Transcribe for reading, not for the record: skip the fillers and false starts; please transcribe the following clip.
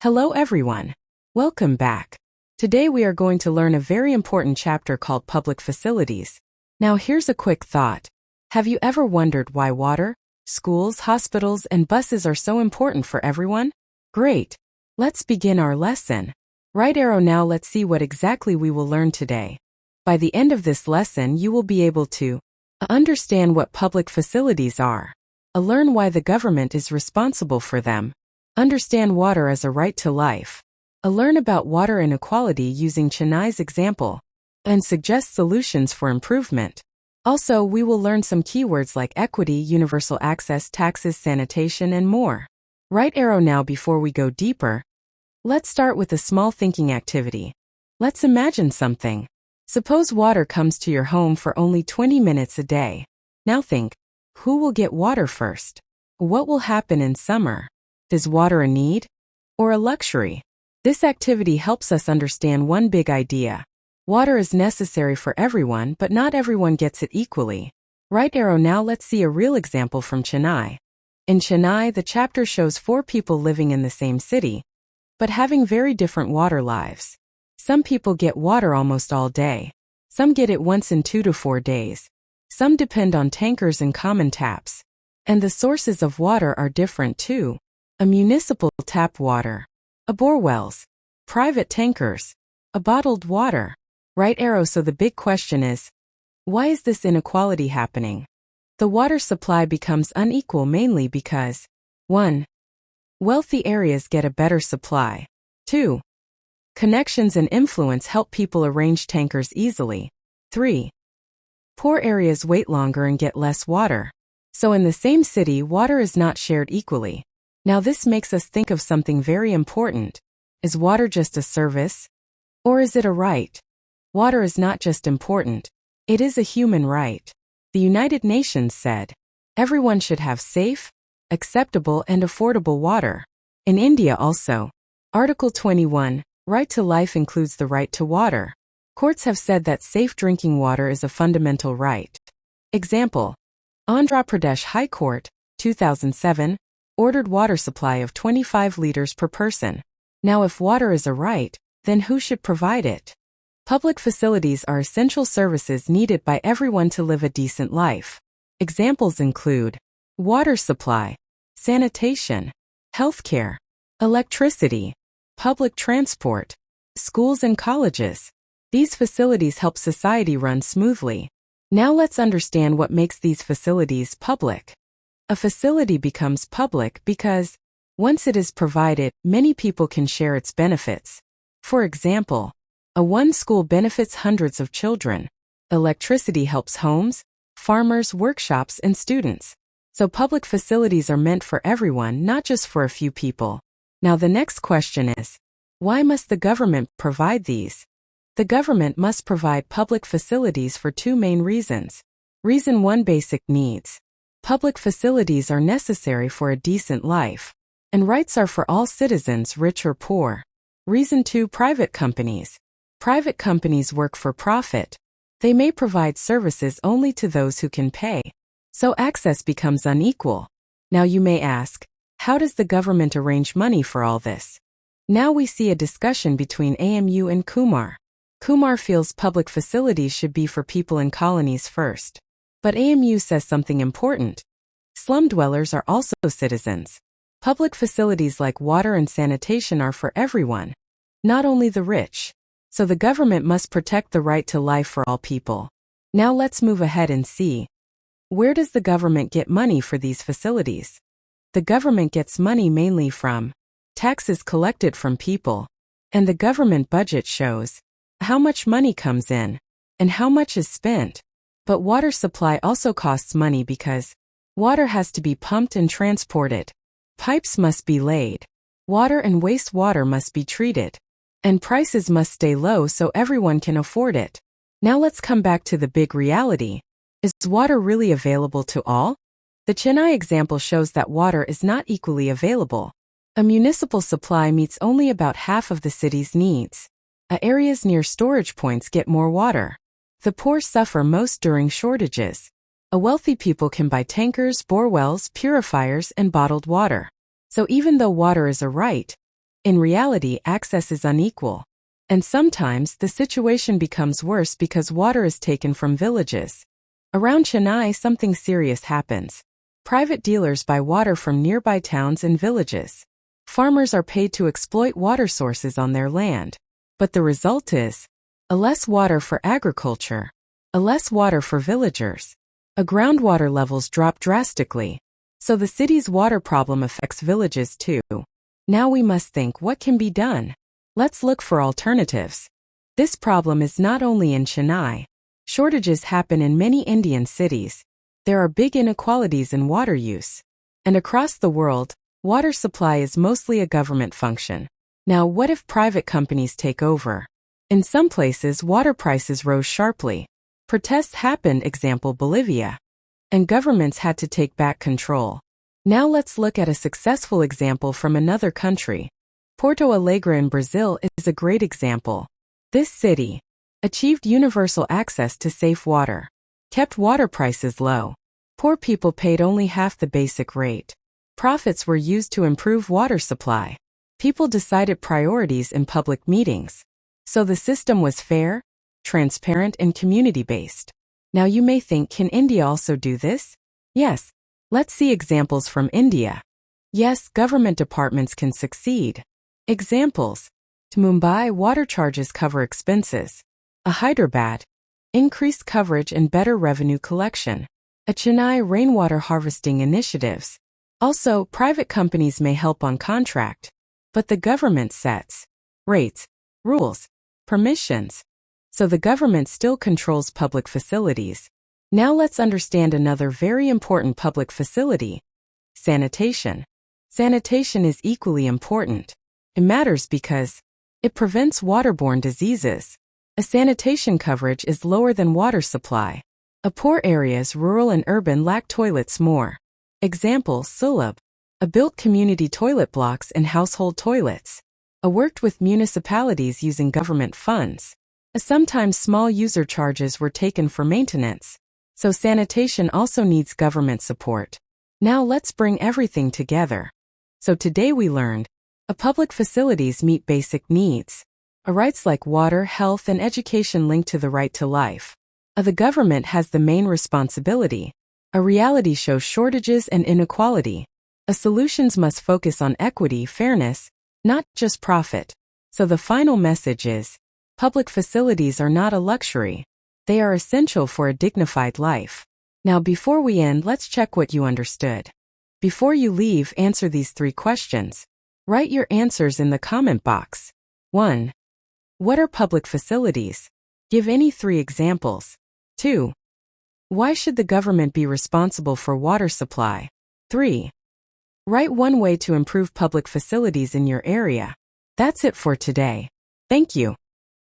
Hello everyone. Welcome back. Today we are going to learn a very important chapter called public facilities. Now here's a quick thought. Have you ever wondered why water, schools, hospitals, and buses are so important for everyone? Great. Let's begin our lesson. Right arrow now let's see what exactly we will learn today. By the end of this lesson you will be able to understand what public facilities are, learn why the government is responsible for them, understand water as a right to life, learn about water inequality using Chennai's example, and suggest solutions for improvement. Also, we will learn some keywords like equity, universal access, taxes, sanitation, and more. Right arrow now before we go deeper. Let's start with a small thinking activity. Let's imagine something. Suppose water comes to your home for only 20 minutes a day. Now think, who will get water first? What will happen in summer? Is water a need or a luxury? This activity helps us understand one big idea. Water is necessary for everyone, but not everyone gets it equally. Right arrow now let's see a real example from Chennai. In Chennai, the chapter shows 4 people living in the same city, but having very different water lives. Some people get water almost all day. Some get it once in 2 to 4 days. Some depend on tankers and common taps. And the sources of water are different too. A municipal tap water, a bore wells, private tankers, a bottled water. Right arrow. So the big question is, why is this inequality happening? The water supply becomes unequal mainly because 1. Wealthy areas get a better supply. 2. Connections and influence help people arrange tankers easily. 3. Poor areas wait longer and get less water. So in the same city, water is not shared equally. Now this makes us think of something very important. Is water just a service? Or is it a right? Water is not just important. It is a human right. The United Nations said, everyone should have safe, acceptable and affordable water. In India also, Article 21, right to life includes the right to water. Courts have said that safe drinking water is a fundamental right. Example, Andhra Pradesh High Court, 2007, ordered water supply of 25 liters per person. Now if water is a right, then who should provide it? Public facilities are essential services needed by everyone to live a decent life. Examples include water supply, sanitation, healthcare, electricity, public transport, schools and colleges. These facilities help society run smoothly. Now let's understand what makes these facilities public. A facility becomes public because, once it is provided, many people can share its benefits. For example, one school benefits hundreds of children. Electricity helps homes, farmers, workshops, and students. So public facilities are meant for everyone, not just for a few people. Now the next question is, why must the government provide these? The government must provide public facilities for 2 main reasons. Reason 1, basic needs. Public facilities are necessary for a decent life, and rights are for all citizens, rich or poor. Reason 2, private companies. Private companies work for profit. They may provide services only to those who can pay. So access becomes unequal. Now you may ask, how does the government arrange money for all this? Now we see a discussion between AMU and Kumar. Kumar feels public facilities should be for people in colonies first. But AMU says something important. Slum dwellers are also citizens. Public facilities like water and sanitation are for everyone, not only the rich. So the government must protect the right to life for all people. Now let's move ahead and see, where does the government get money for these facilities? The government gets money mainly from taxes collected from people, and the government budget shows how much money comes in and how much is spent. But water supply also costs money because water has to be pumped and transported. Pipes must be laid. Water and wastewater must be treated. And prices must stay low so everyone can afford it. Now let's come back to the big reality. Is water really available to all? The Chennai example shows that water is not equally available. A municipal supply meets only about half of the city's needs. Areas near storage points get more water. The poor suffer most during shortages. Wealthy people can buy tankers, bore wells, purifiers, and bottled water. So even though water is a right, In reality, access is unequal. And sometimes, the situation becomes worse because water is taken from villages. Around Chennai, something serious happens. Private dealers buy water from nearby towns and villages. Farmers are paid to exploit water sources on their land. But the result is a less water for agriculture, a less water for villagers. Groundwater levels drop drastically. So the city's water problem affects villages too. Now we must think what can be done. Let's look for alternatives. This problem is not only in Chennai. Shortages happen in many Indian cities. There are big inequalities in water use. And across the world, water supply is mostly a government function. Now what if private companies take over? In some places, water prices rose sharply. Protests happened, example Bolivia. And governments had to take back control. Now let's look at a successful example from another country. Porto Alegre in Brazil is a great example. This city achieved universal access to safe water, kept water prices low. Poor people paid only half the basic rate. Profits were used to improve water supply. People decided priorities in public meetings. So the system was fair, transparent, and community-based. Now you may think, can India also do this? Yes. Let's see examples from India. Yes, government departments can succeed. Examples. To Mumbai, water charges cover expenses. A Hyderabad, increased coverage and better revenue collection. A Chennai, rainwater harvesting initiatives. Also, private companies may help on contract. But the government sets rates, rules, permissions. So the government still controls public facilities. Now let's understand another very important public facility. Sanitation. Sanitation is equally important. It matters because it prevents waterborne diseases. A sanitation coverage is lower than water supply. Poor areas, rural and urban, lack toilets more. Example, Sulabh. Built community toilet blocks and household toilets. Worked with municipalities using government funds. Sometimes small user charges were taken for maintenance. So sanitation also needs government support. Now let's bring everything together. So today we learned public facilities meet basic needs. Rights like water, health, and education linked to the right to life. The government has the main responsibility. A reality shows shortages and inequality. Solutions must focus on equity, fairness, not just profit. So the final message is, public facilities are not a luxury. They are essential for a dignified life. Now before we end, let's check what you understood. Before you leave, answer these 3 questions. Write your answers in the comment box. 1. What are public facilities? Give any 3 examples. 2. Why should the government be responsible for water supply? 3. Write 1 way to improve public facilities in your area. That's it for today. Thank you.